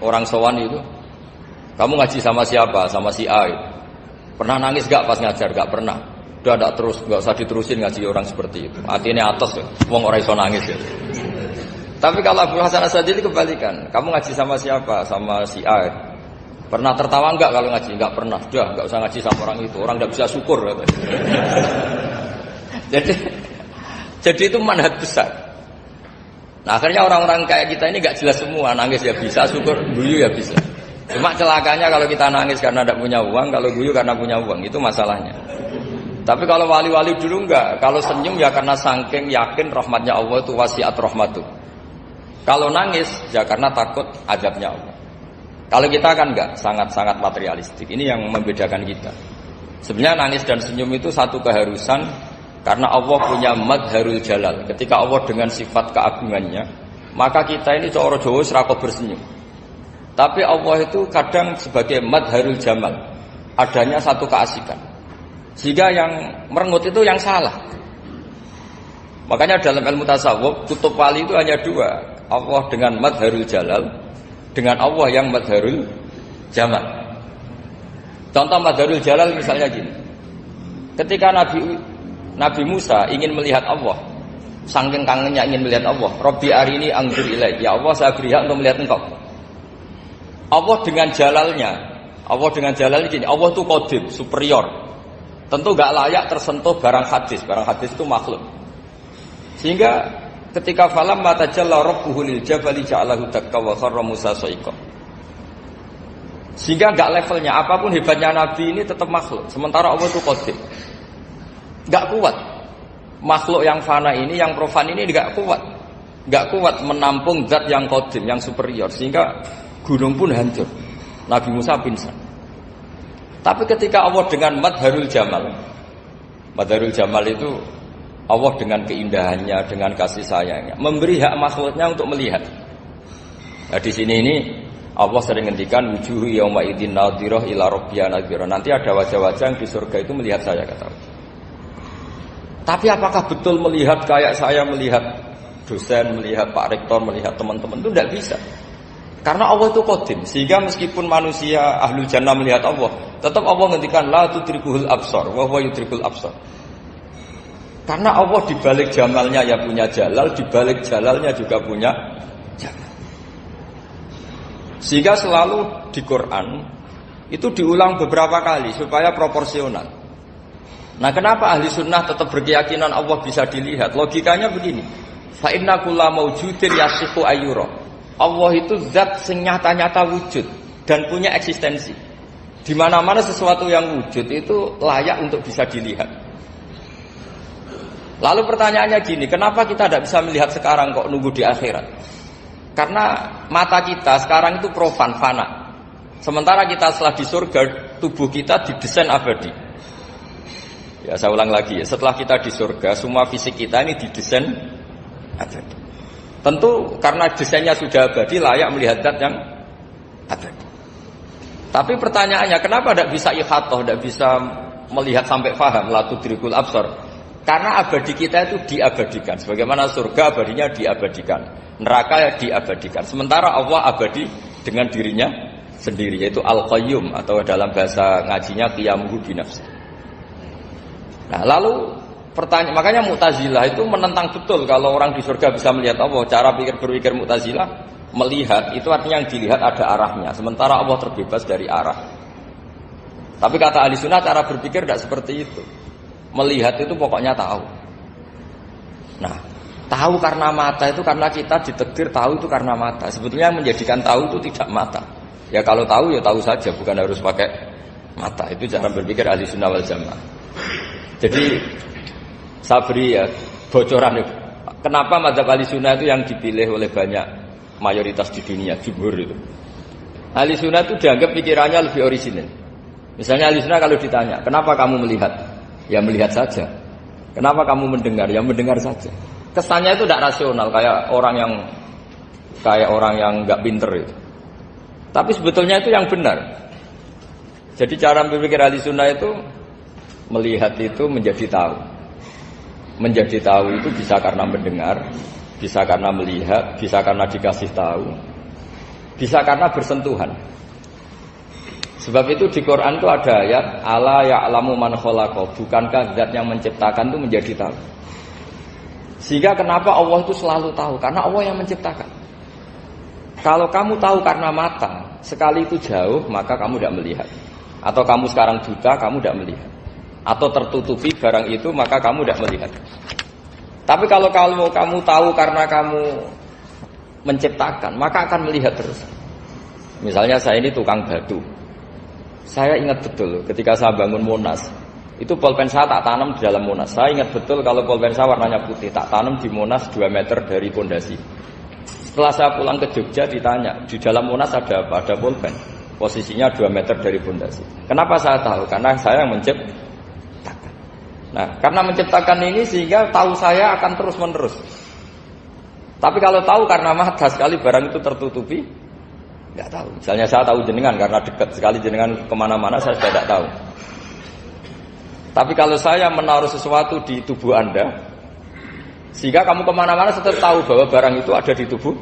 orang sowan itu, kamu ngaji sama siapa? Sama si A. Pernah nangis gak pas ngajar? Gak pernah. Udah gak terus, gak usah diterusin ngaji orang seperti itu. Hatinya atas ya, wong ora iso nangis ya. Tapi kalau Abu Hasan Asy'adili kebalikan, kamu ngaji sama siapa? Sama si A. Pernah tertawa enggak kalau ngaji? Enggak pernah. Udah, enggak usah ngaji sama orang itu. Orang enggak bisa syukur. Jadi itu manhaj besar. Nah, akhirnya orang-orang kayak kita ini enggak jelas semua. Nangis ya bisa, syukur, guyu ya bisa. Cuma celakanya kalau kita nangis karena tidak punya uang, kalau guyu karena punya uang, itu masalahnya. Tapi kalau wali-wali dulu enggak. Kalau senyum ya karena saking yakin rahmatnya Allah itu wasiat rahmatu. Kalau nangis ya karena takut azabnya Allah. Kalau kita kan enggak, sangat-sangat materialistik. Ini yang membedakan kita. Sebenarnya nangis dan senyum itu satu keharusan karena Allah punya madharul jalal. Ketika Allah dengan sifat keagungannya, maka kita ini cara Jawa serakot bersenyum. Tapi Allah itu kadang sebagai madharul jamal, adanya satu keasikan. Sehingga yang merengut itu yang salah. Makanya dalam ilmu tasawuf, kutub wali itu hanya dua. Allah dengan madharul jalal, dengan Allah yang madharul jamal. Contoh madharul jalal misalnya gini. Ketika Nabi Musa ingin melihat Allah, saking kangennya ingin melihat Allah, Rabbi arini anzur ilaik, ya Allah saya beri hak untuk melihat engkau. Allah dengan jalalnya gini, Allah itu qadim, superior. Tentu gak layak tersentuh barang hadis itu makhluk. Sehingga ketika falam matajalla rabbuhu lil jabali ja'alahu dakka wa kharra Musa sa'iqa. Sehingga enggak levelnya apapun hebatnya nabi ini tetap makhluk, sementara Allah itu qadim. Enggak kuat. Makhluk yang fana ini, yang profan ini enggak kuat. Enggak kuat menampung zat yang qadim, yang superior, sehingga gunung pun hancur. Nabi Musa pingsan. Tapi ketika Allah dengan madharul jamal itu Allah dengan keindahannya, dengan kasih sayangnya, memberi hak makhluknya untuk melihat. Nah di sini ini Allah sering ngendikan wujuhu yauma idzin nadhirah ila rabbiha nadhirah. Nanti ada wajah-wajah yang di surga itu melihat saya, kata Allah. Tapi apakah betul melihat kayak saya melihat dosen, melihat Pak Rektor, melihat teman-teman itu tidak bisa. Karena Allah itu qadim, sehingga meskipun manusia ahlul jannah melihat Allah, tetap Allah ngendikan la tudrikuhul absar wa huwa yudrikul absar. Karena Allah di balik jamalnya ya punya jalal, di balik jalalnya juga punya jalal. Sehingga selalu di Quran itu diulang beberapa kali supaya proporsional. Nah, kenapa ahli sunnah tetap berkeyakinan Allah bisa dilihat? Logikanya begini. Fa inna kulla maujudin yasihu ayyura. Allah itu zat sing nyata-nyata wujud dan punya eksistensi. Di mana-mana sesuatu yang wujud itu layak untuk bisa dilihat. Lalu pertanyaannya gini, kenapa kita tidak bisa melihat sekarang kok nunggu di akhirat? Karena mata kita sekarang itu profan, fana. Sementara kita setelah di surga, tubuh kita didesain abadi. Ya saya ulang lagi ya, setelah kita di surga, semua fisik kita ini didesain abadi. Tentu karena desainnya sudah abadi, layak melihat zat yang abadi. Tapi pertanyaannya, kenapa tidak bisa ikhatoh, tidak bisa melihat sampai faham, la tudrikul absar? Karena abadi kita itu diabadikan. Sebagaimana surga abadinya diabadikan, neraka ya diabadikan. Sementara Allah abadi dengan dirinya sendiri, yaitu Al-Qayyum, atau dalam bahasa ngajinya qiyamuhu binafsi. Nah lalu makanya Mu'tazilah itu menentang betul kalau orang di surga bisa melihat Allah. Cara berpikir Mu'tazilah, melihat itu artinya yang dilihat ada arahnya, sementara Allah terbebas dari arah. Tapi kata ahli sunnah cara berpikir tidak seperti itu. Melihat itu pokoknya tahu. Nah, tahu karena mata itu karena kita ditakdir tahu itu karena mata. Sebetulnya yang menjadikan tahu itu tidak mata. Ya kalau tahu ya tahu saja, bukan harus pakai mata. Itu cara berpikir ahli sunnah wal jamaah. Jadi saya beri ya bocoran. Kenapa mazhab ahli sunnah itu yang dipilih oleh banyak mayoritas di dunia, jumhur itu. Ahli sunnah itu dianggap pikirannya lebih orisinil. Misalnya ahli sunnah kalau ditanya, kenapa kamu melihat? Ya melihat saja. Kenapa kamu mendengar? Ya mendengar saja. Kesannya itu tidak rasional, kayak orang yang nggak pinter itu. Tapi sebetulnya itu yang benar. Jadi cara berpikir ahli sunnah itu melihat itu menjadi tahu. Menjadi tahu itu bisa karena mendengar, bisa karena melihat, bisa karena dikasih tahu. Bisa karena bersentuhan. Sebab itu di Quran itu ada ayat ala ya'lamu man khalaqa, bukankah zat yang menciptakan itu menjadi tahu. Sehingga kenapa Allah itu selalu tahu? Karena Allah yang menciptakan. Kalau kamu tahu karena mata, sekali itu jauh, maka kamu tidak melihat. Atau kamu sekarang buta, kamu tidak melihat. Atau tertutupi barang itu, maka kamu tidak melihat. Tapi kalau kamu tahu karena kamu menciptakan, maka akan melihat terus. Misalnya saya ini tukang batu. Saya ingat betul ketika saya bangun Monas, itu pulpen saya tak tanam di dalam Monas. Saya ingat betul kalau pulpen saya warnanya putih, tak tanam di Monas 2 meter dari pondasi. Setelah saya pulang ke Jogja ditanya, di dalam Monas ada apa? Ada pulpen. Posisinya 2 meter dari pondasi. Kenapa saya tahu? Karena saya yang menciptakan. Nah, karena menciptakan ini sehingga tahu saya akan terus menerus. Tapi kalau tahu karena mata sekali barang itu tertutupi, nggak tahu. Misalnya saya tahu jenengan karena dekat sekali jenengan kemana-mana saya sudah tidak tahu. Tapi kalau saya menaruh sesuatu di tubuh Anda, sehingga kamu kemana-mana tetap tahu bahwa barang itu ada di tubuh.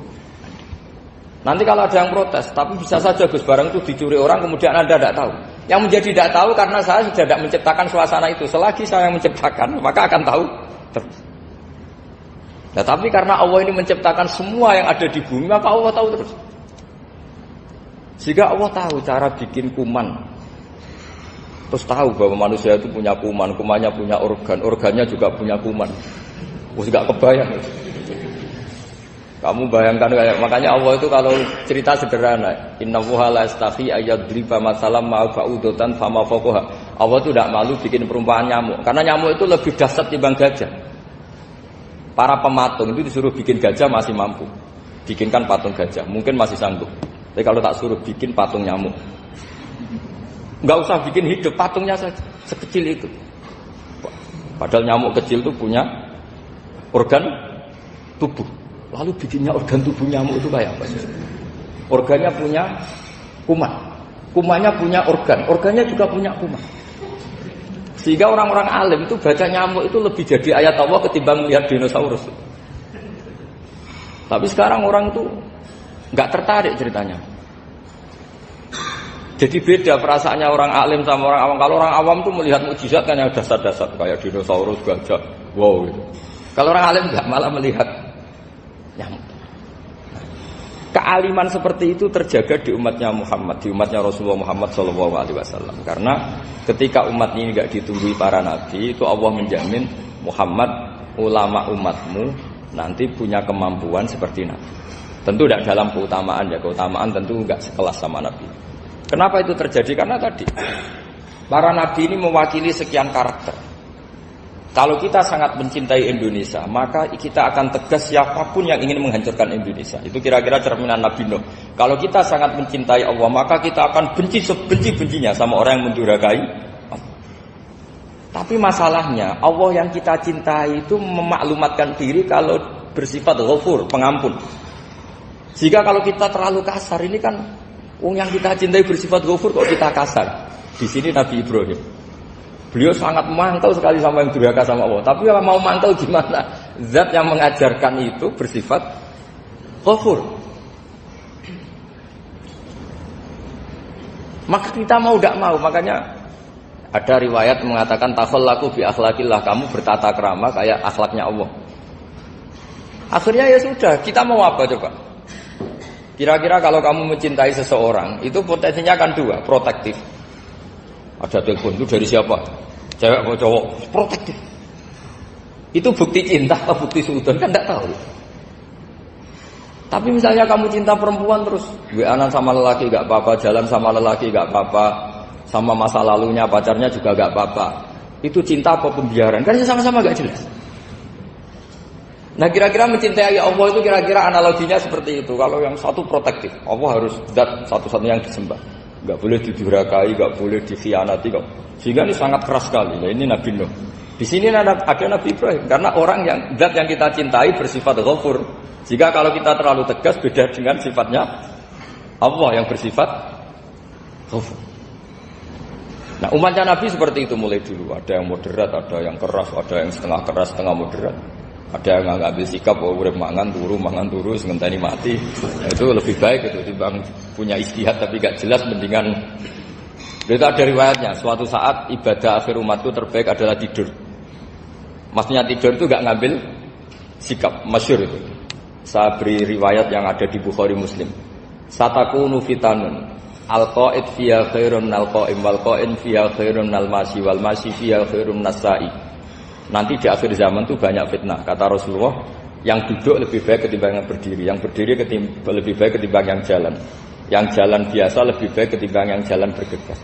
Nanti kalau ada yang protes, tapi bisa saja Gus barang itu dicuri orang kemudian Anda tidak tahu. Yang menjadi tidak tahu karena saya sudah tidak menciptakan suasana itu. Selagi saya yang menciptakan, maka akan tahu terus. Nah, tapi karena Allah ini menciptakan semua yang ada di bumi, maka Allah tahu terus. Sehingga Allah tahu cara bikin kuman. Terus tahu bahwa manusia itu punya kuman, kumannya punya organ, organnya juga punya kuman. Terus gak kebayang. Kamu bayangkan kayak makanya Allah itu kalau cerita sederhana, innallaha la yastahi ayyadriba masalam ma ba'udatan fama fawqaha. Allah itu tidak malu bikin perumpamaan nyamuk, karena nyamuk itu lebih dahsyat timbang gajah. Para pematung itu disuruh bikin gajah masih mampu. Bikinkan patung gajah, mungkin masih sanggup. Tapi kalau tak suruh bikin patung nyamuk, nggak usah bikin hidup, patungnya saja sekecil itu. Padahal nyamuk kecil itu punya organ tubuh. Lalu bikinnya organ tubuh nyamuk itu kayak apa sih? Organnya punya kuman, kumannya punya organ, organnya juga punya kuman. Sehingga orang-orang alim itu baca nyamuk itu lebih jadi ayat Allah ketimbang melihat dinosaurus. Tapi sekarang orang itu nggak tertarik ceritanya. Jadi beda perasaannya orang alim sama orang awam. Kalau orang awam tuh melihat mukjizat kan yang dasar-dasar kayak dinosaurus, gajah, wow gitu. Kalau orang alim nggak, malah melihat nyamuk. Kealiman seperti itu terjaga di umatnya Muhammad, di umatnya Rasulullah Muhammad SAW. Karena ketika umat ini nggak ditunggui para nabi, itu Allah menjamin Muhammad, ulama umatmu nanti punya kemampuan seperti nabi. Tentu tidak dalam keutamaan ya, keutamaan tentu nggak sekelas sama nabi. Kenapa itu terjadi? Karena tadi para nabi ini mewakili sekian karakter. Kalau kita sangat mencintai Indonesia, maka kita akan tegas siapapun yang ingin menghancurkan Indonesia. Itu kira-kira cerminan Nabi Nuh. Kalau kita sangat mencintai Allah, maka kita akan benci sebenci-bencinya sama orang yang mendurhakai Allah. Tapi masalahnya, Allah yang kita cintai itu memaklumatkan diri kalau bersifat ghafur, pengampun. Jika kalau kita terlalu kasar, ini kan yang kita cintai bersifat ghafur kok kita kasar. Di sini Nabi Ibrahim, beliau sangat mangkel sekali sama yang durhaka sama Allah. Tapi mau mangkel gimana? Zat yang mengajarkan itu bersifat ghafur. Maka kita mau tidak mau, makanya ada riwayat mengatakan takhallaku bi akhlaqillah, kamu bertata krama kayak akhlaknya Allah. Akhirnya ya sudah, kita mau apa coba? Kira-kira kalau kamu mencintai seseorang, itu potensinya kan dua, protektif. Ada telepon, itu dari siapa? Cewek atau cowok? Protektif. Itu bukti cinta atau bukti suudon? Kan tidak tahu. Tapi misalnya kamu cinta perempuan terus WA-an sama lelaki gak apa-apa, jalan sama lelaki gak apa-apa, sama masa lalunya pacarnya juga gak apa-apa. Itu cinta apa pembiaran? Kan sama-sama gak jelas. Nah kira-kira mencintai Allah itu kira-kira analoginya seperti itu. Kalau yang satu protektif, Allah harus zat satu-satunya yang disembah, nggak boleh didurhakai, nggak boleh dikhianati, sehingga ini sangat keras sekali. Nah, ini Nabi Nuh. Di sini ada Nabi Ibrahim, karena orang yang zat yang kita cintai bersifat ghafur. Jika kalau kita terlalu tegas, beda dengan sifatnya Allah yang bersifat ghafur. Nah umatnya Nabi seperti itu mulai dulu. Ada yang moderat, ada yang keras, ada yang setengah keras, setengah moderat. Ada yang ngambil sikap bahwa urip mangan turu ngenteni mati. Nah, itu lebih baik itu timbang punya istihad tapi gak jelas, mendingan. Itu ada riwayatnya, suatu saat ibadah akhir umatku terbaik adalah tidur. Maksudnya tidur itu gak ngambil sikap, masyhur itu. Saya beri riwayat yang ada di Bukhari Muslim. Satakunu fitanun al-qa'id fiha khairun al-qa'im wal qa'in fiha khairun al-masi wal masi fiha khairun nas-sa'i. Nanti di akhir zaman itu banyak fitnah, kata Rasulullah. Yang duduk lebih baik ketimbang yang berdiri, yang berdiri lebih baik ketimbang yang jalan, yang jalan biasa lebih baik ketimbang yang jalan bergegas.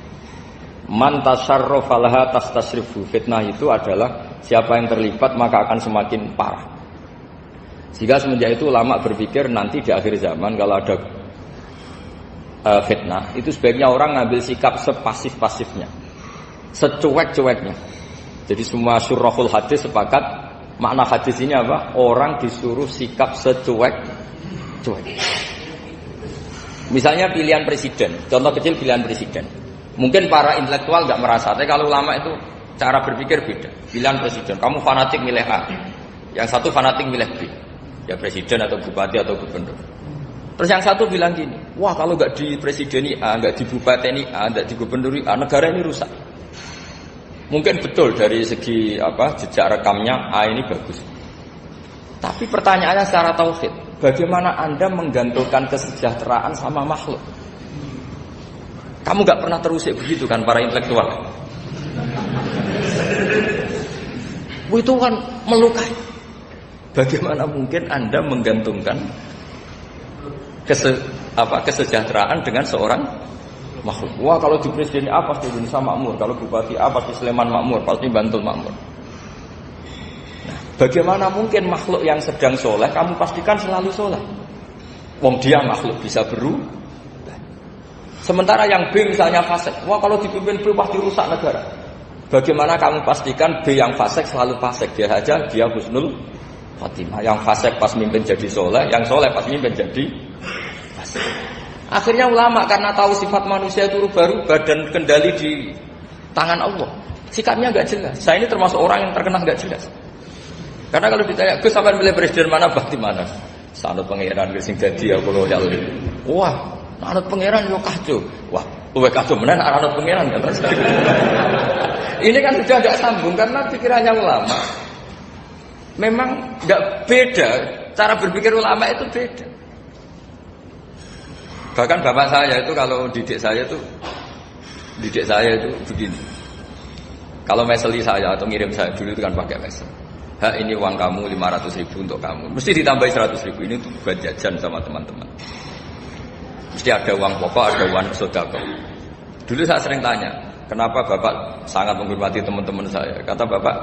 Man tasarrafa laha tastasrifu. Fitnah itu adalah siapa yang terlibat maka akan semakin parah. Sehingga semenjak itu ulama berpikir nanti di akhir zaman kalau ada fitnah itu sebaiknya orang ngambil sikap sepasif-pasifnya, secuek-cueknya. Jadi semua syurahul hadis sepakat makna hadis ini apa? Orang disuruh sikap secuek-cuek. Misalnya pilihan presiden, contoh kecil pilihan presiden. Mungkin para intelektual nggak merasa, tapi kalau ulama itu cara berpikir beda. Pilihan presiden, kamu fanatik milih A, yang satu fanatik milih B, ya presiden atau bupati atau gubernur. Terus yang satu bilang gini, wah kalau nggak di presideni A, nggak di bupati A, nggak di gubernur A, negara ini rusak. Mungkin betul dari segi jejak rekamnya A ini bagus. Tapi pertanyaannya secara tauhid, bagaimana Anda menggantungkan kesejahteraan sama makhluk? Kamu gak pernah terusik begitu kan para intelektual? Itu kan melukai. Bagaimana mungkin Anda menggantungkan kesejahteraan dengan seorang makhluk? Wah kalau di presiden A pasti Indonesia makmur, kalau bupati A pasti Sleman makmur, pasti Bantul makmur. Nah, bagaimana mungkin makhluk yang sedang soleh kamu pastikan selalu soleh? Wong dia makhluk bisa berubah. Sementara yang B misalnya fasik, wah kalau dipimpin B pasti rusak negara. Bagaimana kamu pastikan B yang fasik selalu fasik? Dia saja dia husnul khotimah. Yang fasik pas mimpin jadi soleh, yang soleh pas mimpin jadi fasik. Akhirnya ulama karena tahu sifat manusia itu rubah-rubah dan kendali di tangan Allah, sikapnya nggak jelas. Saya ini termasuk orang yang terkena nggak jelas. Karena kalau ditanya, Gus sampai pilih presiden mana, bakti mana? Sanut pangeran sing dadi aku loyal. Wah, anut pangeran yo kacau. Wah, kowe kacau menan anut pangeran ya terus. Ini kan sudah nggak sambung karena pikirannya ulama. Memang nggak beda, cara berpikir ulama itu beda. Bahkan bapak saya itu kalau didik saya itu begini. Kalau meseli saya atau ngirim saya dulu itu kan pakai mesel. Ha ini uang kamu 500.000 untuk kamu. Mesti ditambah 100.000 ini untuk buat jajan sama teman-teman. Mesti ada uang pokok, ada uang sodako. Dulu saya sering tanya, kenapa bapak sangat menghormati teman-teman saya? Kata bapak,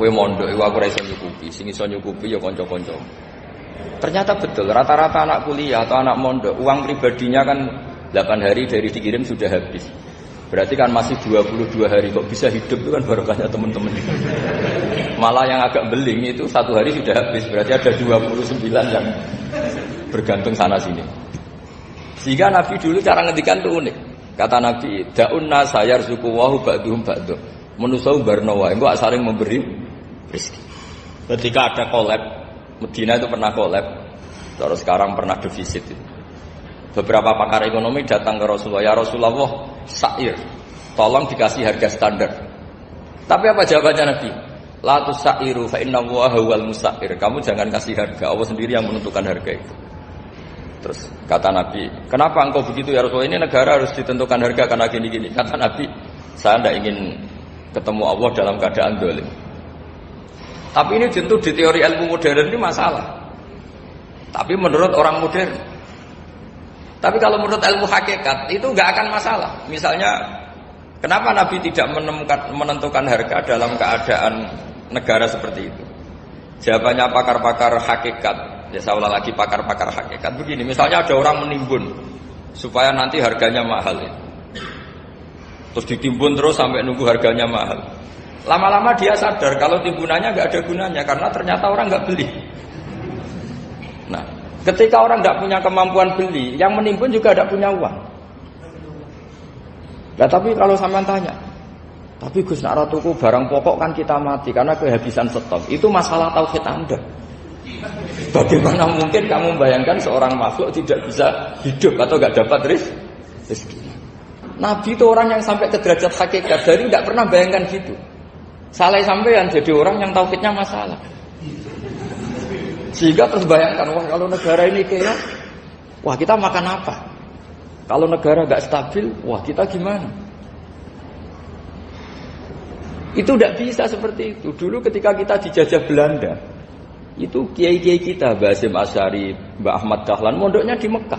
kowe mondok, aku ora iso nyukupi, sing iso nyukupi ya kanca-kanca. Ternyata betul, rata-rata anak kuliah atau anak mondok, uang pribadinya kan 8 hari dari dikirim sudah habis. Berarti kan masih 22 hari kok bisa hidup, itu kan barokahnya teman-teman. Malah yang agak beling itu 1 hari sudah habis, berarti ada 29 yang bergantung sana sini. Sehingga Nabi dulu cara ngendikan itu unik. Kata Nabi, da'unna sayarzuqu wahu ba'duhum ba'du. Manusa barno wae, engko saling memberi rezeki. Ketika ada collab, Medina itu pernah collab, terus sekarang pernah defisit. Beberapa pakar ekonomi datang ke Rasulullah, ya Rasulullah, sa'ir, tolong dikasih harga standar. Tapi apa jawabannya Nabi? La tusairu fa inna Allaha huwal musair. Kamu jangan kasih harga, Allah sendiri yang menentukan harga itu. Terus kata Nabi, kenapa engkau begitu ya Rasulullah? Ini negara harus ditentukan harga karena gini-gini. Kata Nabi, saya tidak ingin ketemu Allah dalam keadaan zalim. Tapi ini tentu di teori ilmu modern ini masalah. Tapi menurut orang modern. Tapi kalau menurut ilmu hakikat itu nggak akan masalah. Misalnya, kenapa Nabi tidak menentukan harga dalam keadaan negara seperti itu? Jawabannya pakar-pakar hakikat. Ya saya ulang lagi pakar-pakar hakikat. Begini, misalnya ada orang menimbun supaya nanti harganya mahal. Ya. Terus ditimbun terus sampai nunggu harganya mahal. Lama-lama dia sadar kalau timbunannya nggak ada gunanya karena ternyata orang nggak beli. Nah, ketika orang nggak punya kemampuan beli, yang menimbun juga nggak punya uang. Nah, tapi kalau sampean tanya, Tapi Gus nak tuku barang pokok kan kita mati karena kehabisan stok. Itu masalah tauhid Anda. Bagaimana mungkin kamu bayangkan seorang makhluk tidak bisa hidup atau enggak dapat rezeki? Nabi itu orang yang sampai ke derajat hakikat, dari tidak pernah bayangkan gitu. Saleh sampean jadi orang yang tauhidnya masalah. Sehingga terus bayangkan, wah kalau negara ini kayak, wah kita makan apa? Kalau negara enggak stabil, wah kita gimana? Itu tidak bisa seperti itu. Dulu ketika kita dijajah Belanda, itu kiai-kiai kita, Mbah Hasyim Asy'ari, Mbah Ahmad Dahlan, mondoknya di Mekah.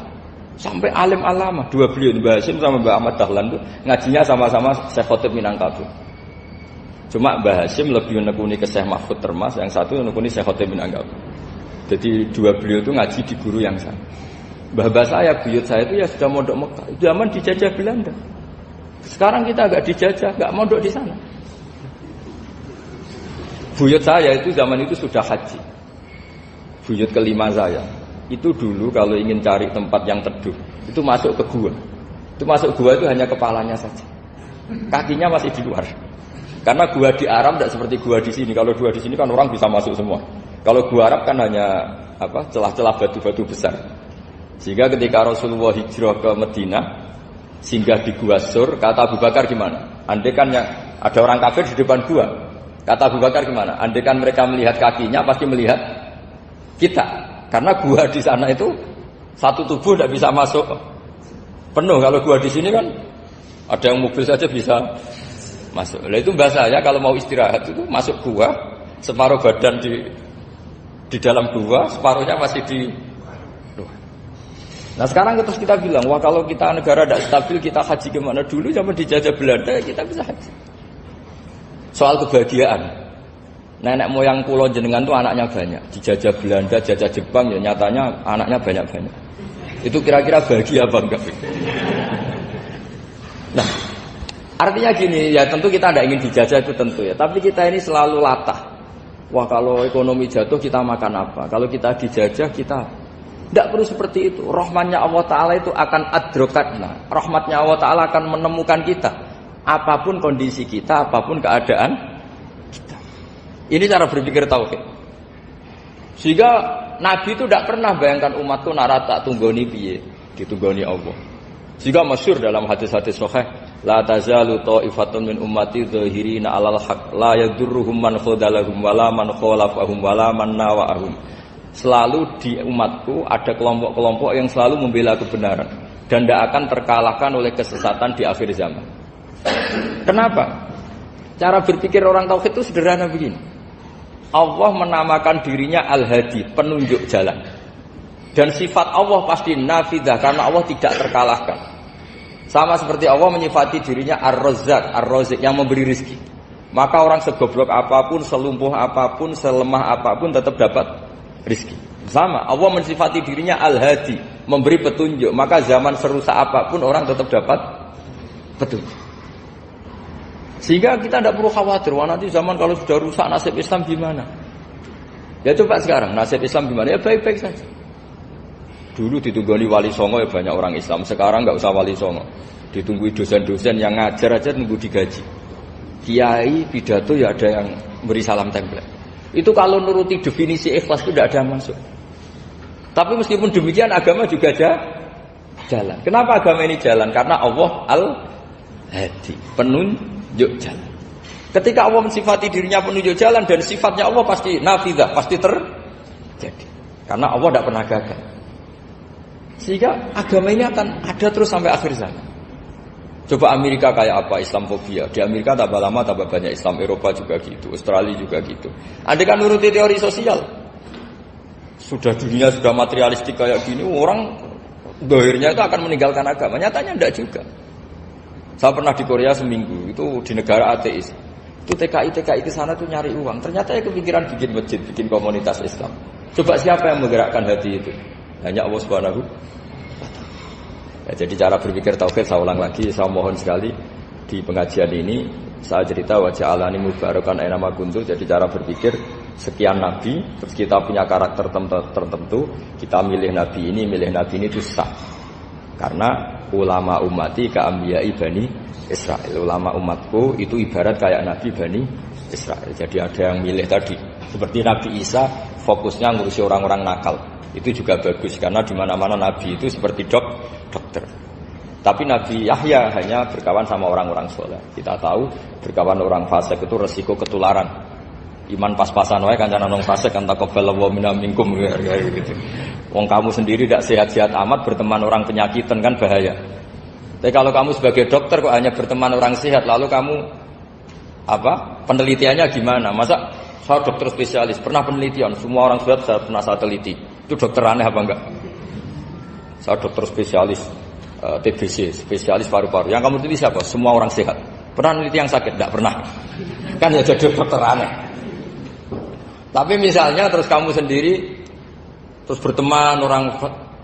Sampai alim alama, dua beliau, Mbah Hasyim sama Mbah Ahmad Dahlan itu ngajinya sama-sama Syekh Khotib Minangkabau. Cuma Mbah Hasyim lebih menekuni ke Syekh Mahfud Termas, yang satu menekuni Syekh Khotib Minangkabau. Jadi dua beliau itu ngaji di guru yang sama. Mbah saya, buyut saya itu ya sudah mondok Mekah. Zaman dijajah Belanda. Sekarang kita agak dijajah, enggak mondok di sana. Buyut saya itu zaman itu sudah haji. Buyut kelima saya itu dulu kalau ingin cari tempat yang teduh itu masuk ke gua. Itu masuk gua itu hanya kepalanya saja, kakinya masih di luar. Karena gua di Arab tidak seperti gua di sini. Kalau gua di sini kan orang bisa masuk semua. Kalau gua Arab kan hanya celah-celah batu-batu besar. Sehingga ketika Rasulullah hijrah ke Madinah, singgah di Gua Sur, kata Abu Bakar gimana? Andai kan ada orang kafir di depan gua, kata Abu Bakar gimana? Andai kan mereka melihat kakinya pasti melihat kita. Karena gua di sana itu satu tubuh tidak bisa masuk penuh. Kalau gua di sini kan ada yang mobil saja bisa masuk. Nah itu bahasa ya kalau mau istirahat itu masuk gua, separuh badan di dalam gua, separuhnya masih di luar. Nah sekarang terus kita bilang, wah kalau kita negara tidak stabil kita haji kemana? Dulu zaman dijajah Belanda kita bisa haji. Soal kebahagiaan, nenek moyang pulau jenengan tuh anaknya banyak. Dijajah Belanda, jajah Jepang ya nyatanya anaknya banyak-banyak. Itu kira-kira bahagia apa enggak? Nah, artinya gini, ya tentu kita tidak ingin dijajah itu tentu ya. Tapi kita ini selalu latah. Wah kalau ekonomi jatuh kita makan apa? Kalau kita dijajah kita tidak perlu seperti itu. Rahmatnya Allah Ta'ala itu akan adrokatna. Rahmatnya Allah Ta'ala akan menemukan kita. Apapun kondisi kita, apapun keadaan kita. Ini cara berpikir tauhid. Sehingga Nabi itu tidak pernah bayangkan umatku narata tunggoni piye, ditunggoni Allah. Sehingga masyhur dalam hadis-hadis sahih, la tazalu ta'ifatun min ummati dzahirina 'alal haq la yadurruhum man khadalahum wala man khalafahum wala man nawa'ahum. Selalu di umatku ada kelompok-kelompok yang selalu membela kebenaran dan tidak akan terkalahkan oleh kesesatan di akhir zaman. Kenapa? Cara berpikir orang tauhid itu sederhana begini. Allah menamakan dirinya Al-Hadi, penunjuk jalan. Dan sifat Allah pasti nafidah karena Allah tidak terkalahkan. Sama seperti Allah menyifati dirinya Ar-Razzaq, Ar-Razik yang memberi rezeki. Maka orang segoblok apapun, selumpuh apapun, selemah apapun tetap dapat rezeki. Sama, Allah mensifati dirinya Al-Hadi, memberi petunjuk. Maka zaman serusak apapun orang tetap dapat petunjuk. Sehingga kita tidak perlu khawatir, wah nanti zaman kalau sudah rusak nasib Islam gimana? Ya coba sekarang nasib Islam gimana? Ya baik-baik saja. Dulu ditunggoni wali songo ya banyak orang Islam. Sekarang nggak usah wali songo, ditunggui dosen-dosen yang ngajar aja nunggu digaji. Kiai pidato ya ada yang beri salam tempel. Itu kalau nuruti definisi ikhlas itu tidak ada yang masuk. Tapi meskipun demikian agama juga jalan. Kenapa agama ini jalan? Karena Allah Al-Hadi, penunjuk jalan. Ketika Allah mensifati dirinya penunjuk jalan dan sifatnya Allah pasti nafidah, pasti terjadi. Karena Allah tidak pernah gagal. Sehingga agama ini akan ada terus sampai akhir zaman. Coba Amerika kayak apa Islamofobia? Di Amerika tambah lama tambah banyak Islam, Eropa juga gitu, Australia juga gitu. Andai kan nuruti teori sosial, sudah dunia sudah materialistik kayak gini, orang dohirnya itu akan meninggalkan agama. Nyatanya tidak juga. Saya pernah di Korea seminggu, itu di negara ateis. Itu TKI ke sana tuh nyari uang. Ternyata ya kepikiran bikin masjid, bikin komunitas Islam. Coba siapa yang menggerakkan hati itu? Hanya Allah Subhanahu wa ta'ala. Ya, jadi cara berpikir tauhid saya ulang lagi, saya mohon sekali di pengajian ini saya cerita wajah alani mubarakan aina ma kuntu. Jadi cara berpikir sekian nabi, terus kita punya karakter tertentu, kita milih nabi ini itu sah. Karena ulama ummati ka ambiyai bani Israel. Ulama umatku itu ibarat kayak Nabi Bani Israel. Jadi ada yang milih tadi. Seperti Nabi Isa fokusnya ngurusi orang-orang nakal. Itu juga bagus karena di mana-mana Nabi itu seperti dokter. Tapi Nabi Yahya hanya berkawan sama orang-orang soleh. Kita tahu berkawan orang fasik itu resiko ketularan. Iman pas-pasan wae kancane nang fasik kan taqabbalallahu minna minkum gitu. Wong kamu sendiri tidak sehat-sehat amat berteman orang penyakitan kan bahaya. Tapi kalau kamu sebagai dokter kok hanya berteman orang sehat, lalu kamu penelitiannya gimana? Masa saya dokter spesialis, pernah penelitian, semua orang sehat saya pernah saya teliti. Itu dokter aneh apa enggak? Saya dokter spesialis TBC, spesialis paru-paru. Yang kamu teliti siapa? Semua orang sehat. Pernah meneliti yang sakit? Enggak pernah. Kan ya jadi dokter aneh. Tapi misalnya terus kamu sendiri terus berteman orang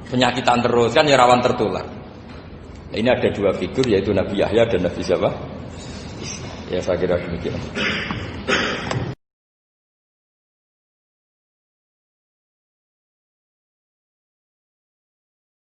penyakitan terus, kan ya rawan tertular. Nah, ini ada dua figur yaitu Nabi Yahya dan Nabi siapa? Ya saya kira demikian.